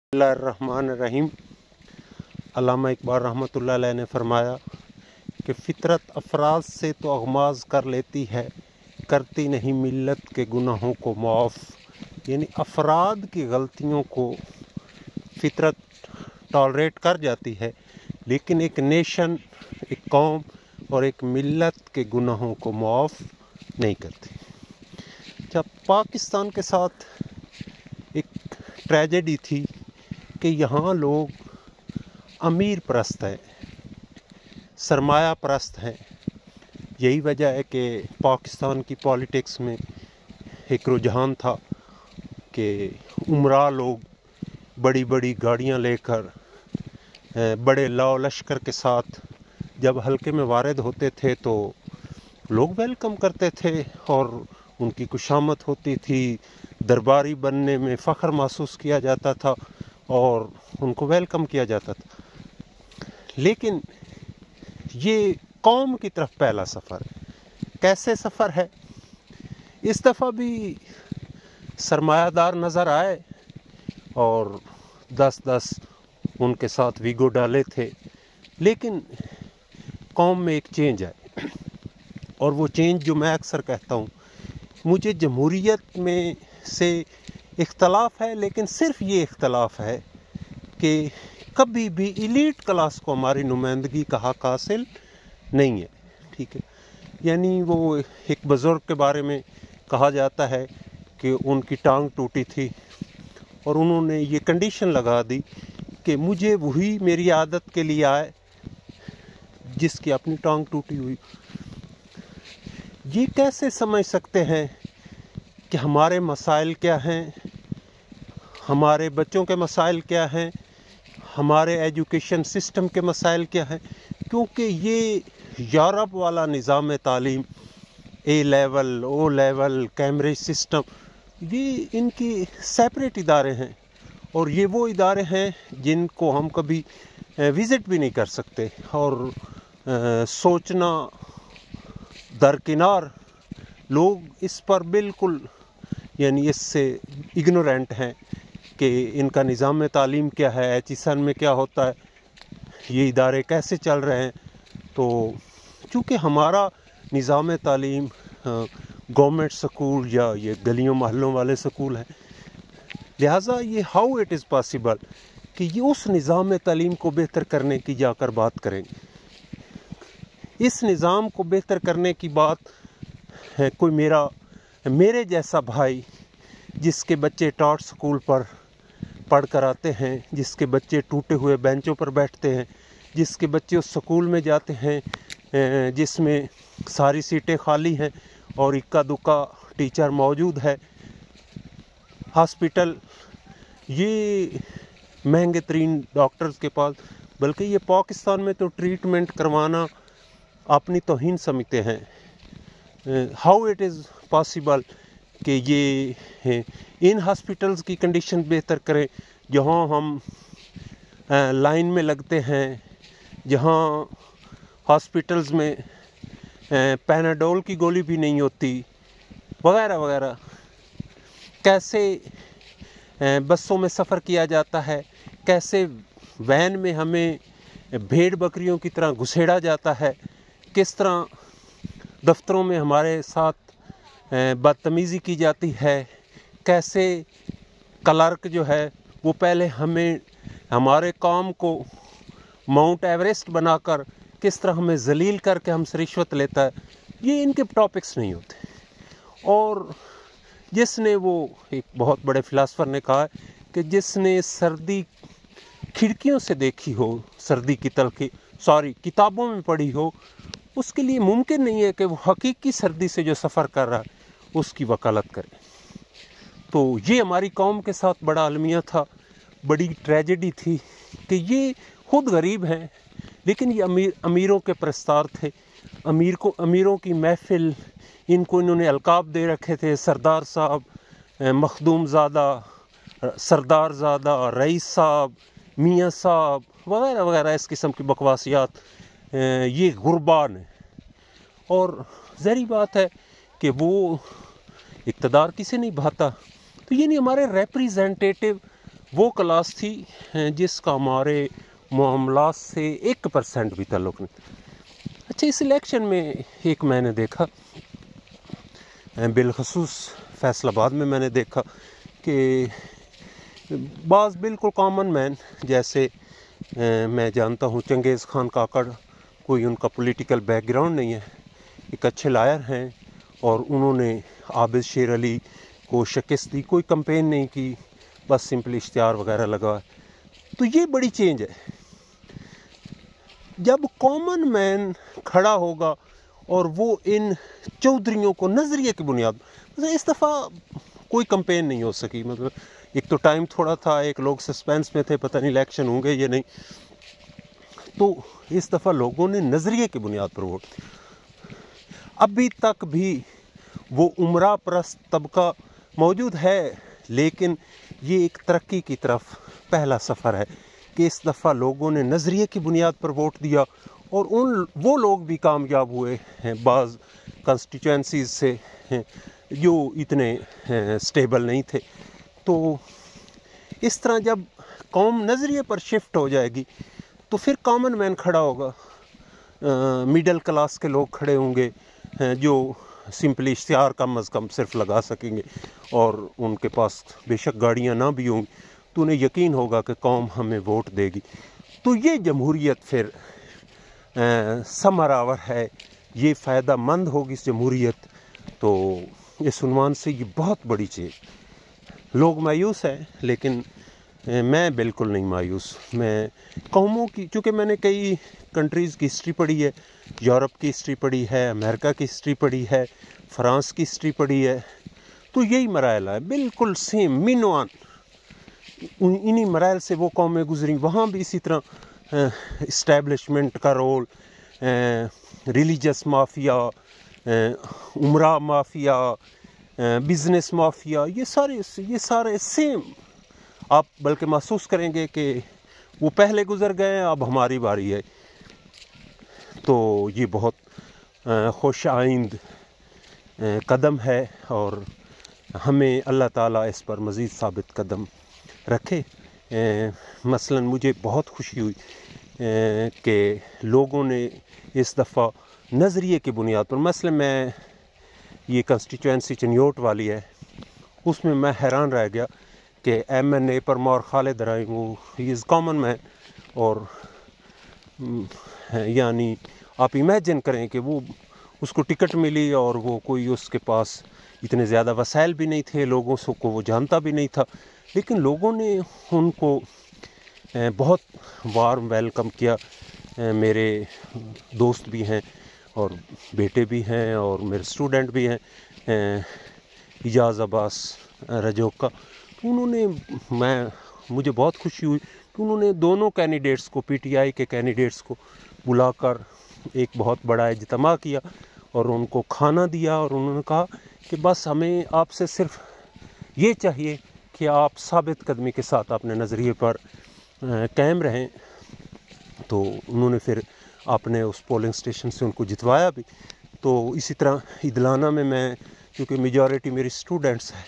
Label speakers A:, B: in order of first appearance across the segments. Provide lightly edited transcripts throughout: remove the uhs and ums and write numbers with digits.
A: बिस्मिल्लाहिर्रहमानिर्रहीम। अल्लामा इकबाल रहमतुल्लाह अलैह ने फरमाया कि फ़ितरत अफराज से तो आगाज़ कर लेती है, करती नहीं मिल्लत के गुनाहों को माफ़। यानी अफराद की गलतियों को फ़ितरत टॉलरेट कर जाती है, लेकिन एक नेशन, एक कौम और एक मिल्लत के गुनाहों को माफ़ नहीं करती। जब पाकिस्तान के साथ एक ट्रेजेडी थी कि यहाँ लोग अमीर परस्त हैं, सरमाया परस्त हैं। यही वजह है कि पाकिस्तान की पॉलिटिक्स में एक रुझान था कि उमरा लोग बड़ी बड़ी गाड़ियाँ लेकर बड़े लाव लश्कर के साथ जब हल्के में वारिद होते थे तो लोग वेलकम करते थे और उनकी खुशामद होती थी। दरबारी बनने में फ़ख्र महसूस किया जाता था और उनको वेलकम किया जाता था। लेकिन ये कौम की तरफ पहला सफ़र है। कैसे सफ़र है? इस दफ़ा भी सरमायादार नज़र आए और 10-10 उनके साथ वीगो डाले थे, लेकिन कौम में एक चेंज आई। और वो चेंज जो मैं अक्सर कहता हूँ, मुझे जमहूरियत में से इख्तलाफ है, लेकिन सिर्फ ये इख्तलाफ है कि कभी भी इलीट क्लास को हमारी नुमाइंदगी का हक हासिल नहीं है। ठीक है, यानी वो एक बुज़ुर्ग के बारे में कहा जाता है कि उनकी टांग टूटी थी और उन्होंने ये कंडीशन लगा दी कि मुझे वही मेरी आदत के लिए आए जिसकी अपनी टांग टूटी हुई। ये कैसे समझ सकते हैं कि हमारे मसाइल क्या हैं, हमारे बच्चों के मसाइल क्या हैं, हमारे एजुकेशन सिस्टम के मसाइल क्या हैं? क्योंकि ये यूरोप वाला निज़ाम तालीम, A level, O level, Cambridge system, ये इनकी सेपरेट इदारे हैं और ये वो इदारे हैं जिनको हम कभी विज़िट भी नहीं कर सकते। और सोचना दरकिनार, लोग इस पर बिल्कुल यानी इससे इग्नोरेंट हैं कि इनका निज़ाम तालीम क्या है, एचईसन में क्या होता है, ये इदारे कैसे चल रहे हैं। तो चूँकि हमारा निज़ाम तालीम गवर्नमेंट स्कूल या ये गलियों महलों वाले स्कूल हैं, लिहाजा ये हाउ इट इज़ पॉसिबल कि ये उस निज़ाम तालीम को बेहतर करने की जाकर बात करेंगे। इस निज़ाम को बेहतर करने की बात है कोई मेरे जैसा भाई जिसके बच्चे टाट स्कूल पर पढ़ कर आते हैं, जिसके बच्चे टूटे हुए बेंचों पर बैठते हैं, जिसके बच्चे उस स्कूल में जाते हैं जिसमें सारी सीटें खाली हैं और इक्का दुक्का टीचर मौजूद है। हॉस्पिटल, ये महंगे तरीन डॉक्टर्स के पास, बल्कि ये पाकिस्तान में तो ट्रीटमेंट करवाना अपनी तौहीन समझते हैं। हाउ इट इज़ पॉसिबल कि ये इन हॉस्पिटल्स की कंडीशन बेहतर करें जहाँ हम लाइन में लगते हैं, जहाँ हॉस्पिटल्स में पैनाडोल की गोली भी नहीं होती, वगैरह वगैरह। कैसे बसों में सफ़र किया जाता है, कैसे वैन में हमें भेड़ बकरियों की तरह घुसेड़ा जाता है, किस तरह दफ्तरों में हमारे साथ बदतमीज़ी की जाती है, कैसे क्लर्क जो है वो पहले हमें हमारे काम को माउंट एवरेस्ट बनाकर किस तरह हमें जलील करके हमसे रिश्वत लेता है। ये इनके टॉपिक्स नहीं होते। और जिसने, वो एक बहुत बड़े फ़िलासफ़र ने कहा है कि जिसने सर्दी खिड़कियों से देखी हो, सर्दी की तलखी किताबों में पढ़ी हो, उसके लिए मुमकिन नहीं है कि वो हकीकी सर्दी से जो सफ़र कर रहा है उसकी वकालत करे। तो ये हमारी कौम के साथ बड़ा अलमिया था, बड़ी ट्रेजेडी थी कि ये खुद गरीब हैं, लेकिन ये अमीरों के प्रस्तार थे। अमीरों की महफिल, इनको इन्होंने अलकाब दे रखे थे, सरदार साहब, मखदूम ज़ादा, सरदार ज़ादा, रईस साहब, मियाँ साहब, वगैरह वगैरह इस किस्म की बकवासियात। ये गुरबान है और ज़हरी बात है कि वो इक़्तिदार किसे नहीं भाता। तो ये नहीं, हमारे रिप्रेजेंटेटिव वो क्लास थी जिसका हमारे मामलात से 1% भी ताल्लुक़ नहीं। अच्छा, इस इलेक्शन में एक मैंने देखा, बिलखसूस फैसलाबाद में मैंने देखा कि बाज़ बिल्कुल कॉमन मैन, जैसे मैं जानता हूँ चंगेज़ खान काकड़, कोई उनका पॉलिटिकल बैकग्राउंड नहीं है, एक अच्छे लायर हैं और उन्होंने आबिद शेर अली को शिकस्त दी, कोई कंपेन नहीं की, बस सिंपल इश्तिहार वगैरह लगा। तो ये बड़ी चेंज है जब कॉमन मैन खड़ा होगा और वो इन चौधरियों को नज़रिए की बुनियाद, मतलब इस दफ़ा कोई कंपेन नहीं हो सकी। मतलब एक तो टाइम थोड़ा था, एक लोग सस्पेंस में थे, पता नहीं इलेक्शन होंगे या नहीं, तो इस दफ़ा लोगों ने नज़रिए की बुनियाद पर वोट दी। अभी तक भी वो उमरा परस्त तबका मौजूद है, लेकिन ये एक तरक्की की तरफ पहला सफ़र है कि इस दफ़ा लोगों ने नज़रिए की बुनियाद पर वोट दिया और वो लोग भी कामयाब हुए हैं बाज़ कंस्टिट्यूएंसीज़ से जो इतने स्टेबल नहीं थे। तो इस तरह जब कौम नज़रिए पर शिफ्ट हो जाएगी तो फिर कॉमन मैन खड़ा होगा, मिडिल क्लास के लोग खड़े होंगे जो सिंपली इश्तिहार कम अज़ कम सिर्फ लगा सकेंगे और उनके पास बेशक गाड़ियाँ ना भी होंगी, तो उन्हें यकीन होगा कि कौम हमें वोट देगी। तो ये जमहूरियत फिर समरावर है, ये फ़ायदा मंद होगी इस जमहूरियत। तो इस उन्वान से ये बहुत बड़ी चीज़, लोग मायूस हैं लेकिन मैं बिल्कुल नहीं मायूस। मैं कौमों की, चूँकि मैंने कई कंट्रीज़ की हिस्ट्री पढ़ी है, यूरोप की हिस्ट्री पढ़ी है, अमेरिका की हिस्ट्री पढ़ी है, फ्रांस की हिस्ट्री पढ़ी है, तो यही मराइल है, बिल्कुल सेम मिनवान इन्हीं मराइल से वो कौमें गुजरी। वहाँ भी इसी तरह इस्टेब्लिशमेंट का रोल, रिलीजियस माफिया, उमरा माफिया, बिज़नेस माफिया, ये सारे सेम। आप बल्कि महसूस करेंगे कि वो पहले गुजर गए, अब हमारी बारी है। तो ये बहुत खुश आइंद कदम है और हमें अल्लाह ताला इस पर मज़ीद साबित कदम रखे। मसलन मुझे बहुत खुशी हुई कि लोगों ने इस दफ़ा नज़रिए की बुनियाद पर, मसलन मैं ये कंस्टिट्यूएंसी चनियोट वाली है, उसमें मैं हैरान रह गया कि MNA परमार खालिद राय, वो ही इज़ कॉमन मैन, और यानी आप इमेजिन करें कि वो उसको टिकट मिली और वो कोई उसके पास इतने ज़्यादा वसाइल भी नहीं थे, लोगों को वो जानता भी नहीं था, लेकिन लोगों ने उनको बहुत वार्म वेलकम किया। मेरे दोस्त भी हैं और बेटे भी हैं और मेरे स्टूडेंट भी हैं, इजाज़ अब्बास रजोका, तो उन्होंने मुझे बहुत खुशी हुई कि उन्होंने दोनों कैंडिडेट्स को, PTI के कैंडिडेट्स को बुलाकर एक बहुत बड़ा इज्तिमा किया और उनको खाना दिया और उन्होंने कहा कि बस हमें आपसे सिर्फ ये चाहिए कि आप साबित कदमी के साथ अपने नज़रिए पर कायम रहें। तो उन्होंने फिर अपने उस पोलिंग स्टेशन से उनको जितवाया भी। तो इसी तरह इदलाना में मैं, क्योंकि मेजॉरिटी मेरी स्टूडेंट्स हैं,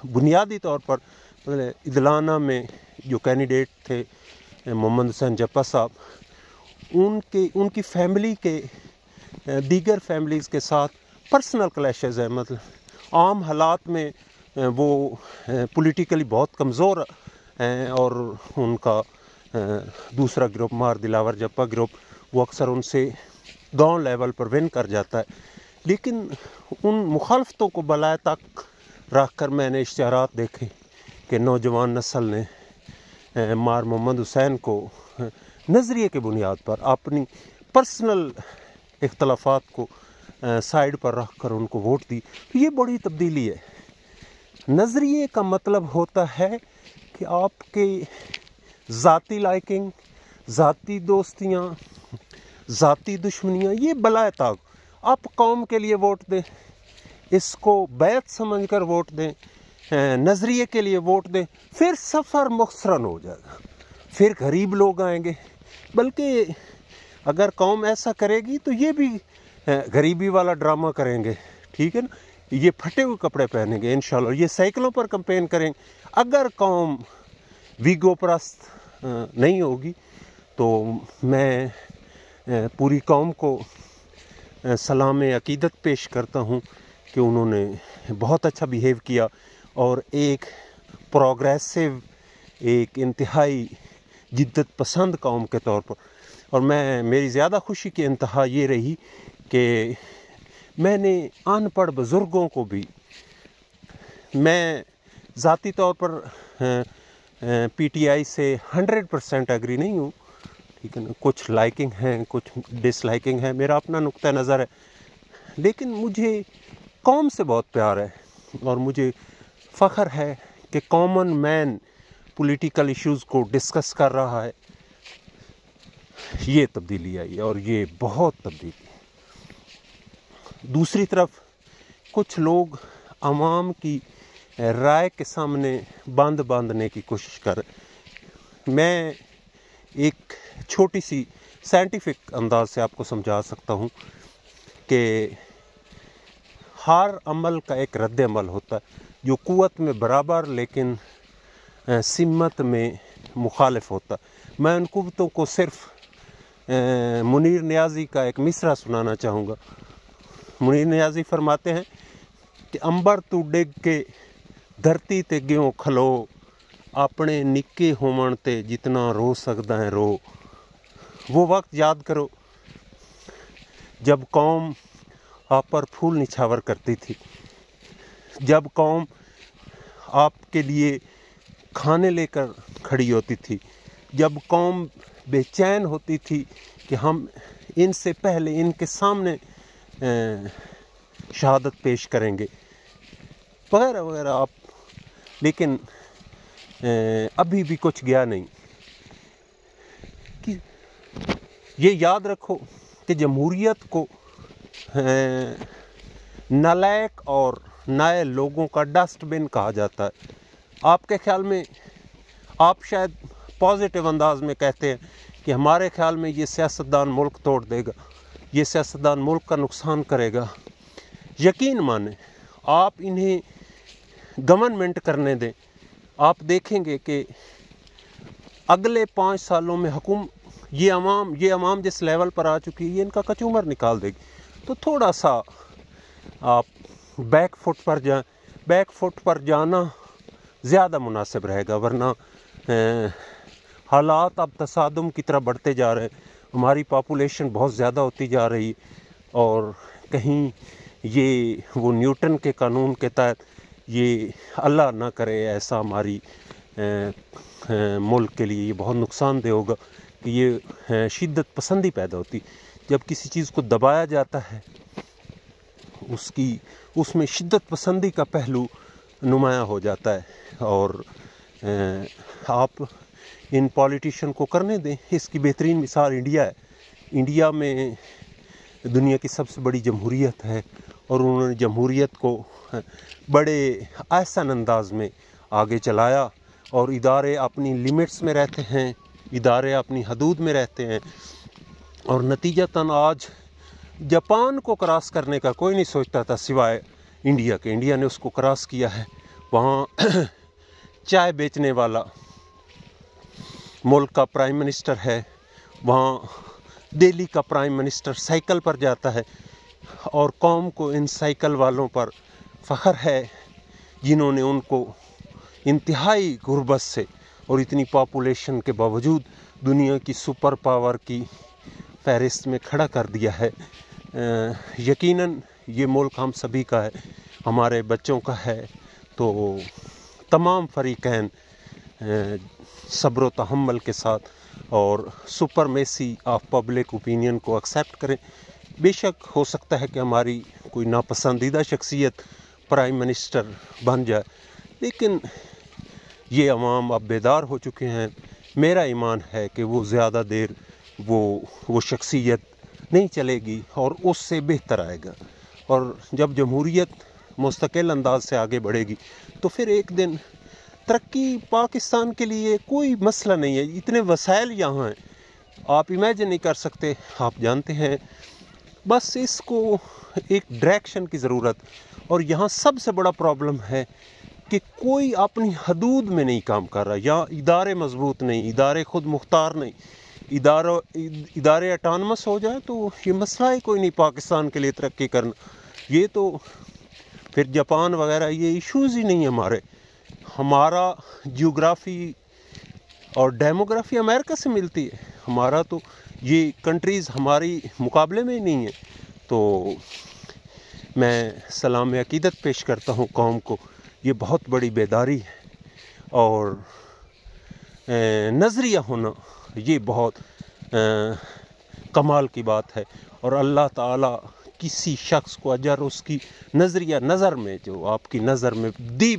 A: बुनियादी तौर पर मतलब इदलाना में जो कैंडिडेट थे मोहम्मद हुसैन जप्पा साहब, उनकी फैमिली के दीगर फैमिलीज़ के साथ पर्सनल क्लैशेस हैं। मतलब आम हालात में वो पॉलिटिकली बहुत कमज़ोर हैं और उनका दूसरा ग्रुप मार दिलावर जप्पा ग्रुप, वो अक्सर उनसे गांव लेवल पर विन कर जाता है। लेकिन उन मुखालफतों को बलाए तक रख कर मैंने इश्तिहारात देखे कि नौजवान नस्ल ने मार मोहम्मद हुसैन को नज़रिए की बुनियाद पर अपनी पर्सनल इख्तलाफात को साइड पर रख कर उनको वोट दी। तो ये बड़ी तब्दीली है। नज़रिए का मतलब होता है कि आपके ज़ाती लाइकिंग, ज़ाती दोस्तियाँ, ज़ाती दुश्मनियाँ, ये बलाए ताक। आप कौम के लिए वोट दें, इसको बैत समझकर वोट दें, नज़रिए के लिए वोट दें, फिर सफ़र मुख्तसरन हो जाएगा, फिर गरीब लोग आएंगे। बल्कि अगर कौम ऐसा करेगी तो ये भी गरीबी वाला ड्रामा करेंगे, ठीक है ना। ये फटे हुए कपड़े पहनेंगे इंशाल्लाह, ये साइकिलों पर कैंपेन करेंगे। अगर कौम वीगो परस्त नहीं होगी तो मैं पूरी कौम को सलाम अकीदत पेश करता हूँ कि उन्होंने बहुत अच्छा बिहेव किया और एक प्रोग्रेसिव, एक इंतहाई जिद्दत पसंद कौम के तौर पर। और मेरी ज़्यादा खुशी की इंतहा ये रही कि मैंने अनपढ़ बुज़ुर्गों को भी, मैं ज़ाती तौर पर पीटीआई से 100% एग्री नहीं हूँ, ठीक है ना, कुछ लाइकिंग हैं, कुछ डिसलाइकिंग है, मेरा अपना नुक्ता नज़र है, लेकिन मुझे कौम से बहुत प्यार है और मुझे फ़ख्र है कि कॉमन मैन पॉलिटिकल इश्यूज़ को डिस्कस कर रहा है। ये तब्दीली आई और ये बहुत तब्दीली। दूसरी तरफ कुछ लोग आवाम की राय के सामने बांधने की कोशिश कर। मैं एक छोटी सी साइंटिफिक अंदाज से आपको समझा सकता हूँ कि हर अमल का एक रद्द अमल होता है जो कुव्वत में बराबर लेकिन सिम्मत में मुखालिफ होता। मैं उन कुव्वतों को सिर्फ मुनीर नियाज़ी का एक मिसरा सुनाना चाहूँगा। मुनीर नियाज़ी फरमाते हैं कि अंबर तू डिग के धरती ते ग्यों खलो, अपने निक्के होवन ते जितना रो सकदा है रो। वो वक्त याद करो जब कौम आप पर फूल निछावर करती थी, जब कौम आपके लिए खाने लेकर खड़ी होती थी, जब कौम बेचैन होती थी कि हम इनसे पहले इनके सामने शहादत पेश करेंगे वगैरह वगैरह। आप लेकिन अभी भी कुछ गया नहीं। कि ये याद रखो कि जमहूरियत को नालायक और नए लोगों का डस्टबिन कहा जाता है। आपके ख्याल में, आप शायद पॉजिटिव अंदाज में कहते हैं कि हमारे ख्याल में ये सियासतदान मुल्क तोड़ देगा, ये सियासतदान मुल्क का नुकसान करेगा। यकीन माने, आप इन्हें गवर्नमेंट करने दें, आप देखेंगे कि अगले 5 सालों में ये अवाम जिस लेवल पर आ चुकी है, ये इनका कचूमर निकाल देगी। तो थोड़ा सा आप बैक फुट पर जाना ज़्यादा मुनासिब रहेगा, वरना हालात अब तसादुम की तरफ बढ़ते जा रहे हैं। हमारी पॉपुलेशन बहुत ज़्यादा होती जा रही है और कहीं ये वो न्यूटन के कानून के तहत, ये अल्लाह ना करे ऐसा हमारी मुल्क के लिए ये बहुत नुकसानदेह होगा कि ये शिद्दत पसंदी पैदा होती। जब किसी चीज़ को दबाया जाता है उसमें शिद्दत पसंदी का पहलू नुमायाँ हो जाता है। और आप इन पॉलिटिशियन को करने दें। इसकी बेहतरीन मिसाल इंडिया है। इंडिया में दुनिया की सबसे बड़ी जमहूरियत है और उन्होंने जमहूरियत को बड़े आसान अंदाज में आगे चलाया और इदारे अपनी लिमिट्स में रहते हैं, इदारे अपनी हदूद में रहते हैं और नतीजतन आज जापान को क्रॉस करने का कोई नहीं सोचता था सिवाय इंडिया के। इंडिया ने उसको क्रॉस किया है। वहाँ चाय बेचने वाला मुल्क का प्राइम मिनिस्टर है, वहाँ दिल्ली का प्राइम मिनिस्टर साइकिल पर जाता है और कौम को इन साइकिल वालों पर फ़ख्र है जिन्होंने उनको इंतहाई गुर्बत से और इतनी पॉपुलेशन के बावजूद दुनिया की सुपर पावर की फहरिस्त में खड़ा कर दिया है। यकीनन ये मुल्क हम सभी का है, हमारे बच्चों का है। तो तमाम फरीकैन सब्र तहम्मुल के साथ और सुपरमेसी ऑफ पब्लिक ओपिनियन को एक्सेप्ट करें। बेशक हो सकता है कि हमारी कोई नापसंदीदा शख्सियत प्राइम मिनिस्टर बन जाए, लेकिन ये अवाम अब बेदार हो चुके हैं। मेरा ईमान है कि वो ज़्यादा देर वो शख्सियत नहीं चलेगी और उससे बेहतर आएगा। और जब जमहूरियत मुस्तकिल अंदाज से आगे बढ़ेगी तो फिर एक दिन तरक्की पाकिस्तान के लिए कोई मसला नहीं है। इतने वसाइल यहाँ हैं, आप इमेजिन नहीं कर सकते। आप जानते हैं, बस इसको एक डायरेक्शन की ज़रूरत और यहाँ सबसे बड़ा प्रॉब्लम है कि कोई अपनी हदूद में नहीं काम कर रहा। यहाँ इदारे मजबूत नहीं, इदारे खुद मुख्तार नहीं। इदारे अटानमस हो जाए तो ये मसला ही कोई नहीं पाकिस्तान के लिए तरक्की करना। ये तो फिर जापान वगैरह ये इश्यूज़ ही नहीं है हमारे। हमारा जियोग्राफी और डेमोग्राफी अमेरिका से मिलती है। हमारा तो ये कंट्रीज़ हमारी मुकाबले में ही नहीं है। तो मैं सलाम अकीदत पेश करता हूँ कौम को। ये बहुत बड़ी बेदारी है और नज़रिया होना ये बहुत कमाल की बात है। और अल्लाह ताला किसी शख्स को अजर उसकी नज़रिया नज़र में जो आपकी नज़र में दी